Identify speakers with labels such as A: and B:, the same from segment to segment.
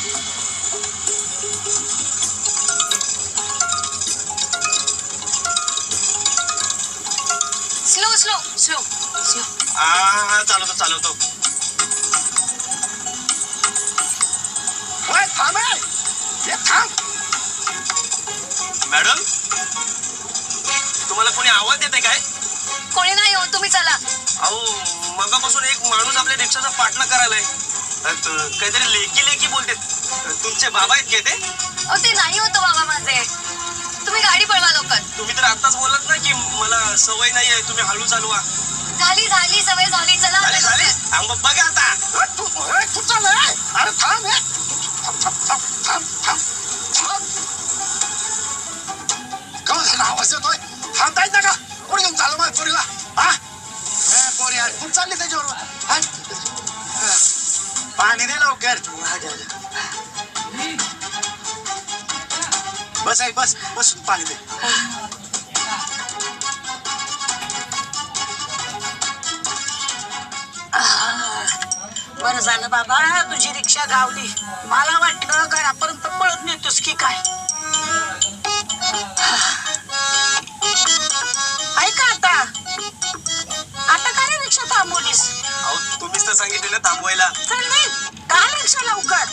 A: Slow slow slow slow.
B: चालवतो चालवतो.
C: थांब थांब.
B: मॅडम तुम्हाला कोणी आवाज देते काय?
A: कोणी नाही हो, तुम्ही चला.
B: अहो मगापासून एक माणूस आपल्या रिक्षाचा पाठला करायलाय. काहीतरी लेकी लेकी बोलते. तुमचे बाबा आहेत काय ते?
A: अहो ते नाही होतं बाबा माझे. तुम्ही गाडी पळवा लवकर.
B: तुम्ही तर आताच बोलत ना की मला सवय नाहीये, तुम्ही हळू चालवा.
A: झाली झाली सवय झाली. चला
B: झाले झाले. बघा आता.
C: तू चाल. अरे थांब. थांब. का झाला आवाज येतोय? थांबतायत ना का? कोणी घेऊन चालू माझ्या पोरीला? हा पोरी यार खूप चालली त्याच्यावर. पाणी दे लवकर. बस आहे बस पाणी दे.
D: बरं झालं बाबा तुझी रिक्षा गावली. मला वाटलं घरापर्यंत पळत नेतोस की काय. ऐका आता का रे रिक्षा थांबवलीस?
B: अहो तुम्हीच तर सांगितलेलं थांबवायला.
D: चल नाही का रिक्षा लवकर.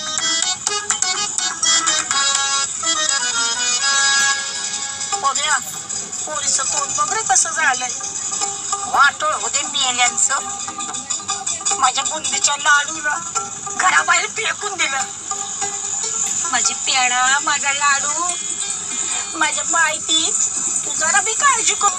D: बघ्या पोरीचं तोंड बघ रे कसं झालंय. वाटोळ होते मेल्यांचं. माझ्या बुंदीच्या लाडूला घराबाहेर फेकून दिलं. माझी पेढा माझा लाडू माझ्या माहिती तू जरा बी काळजी कर.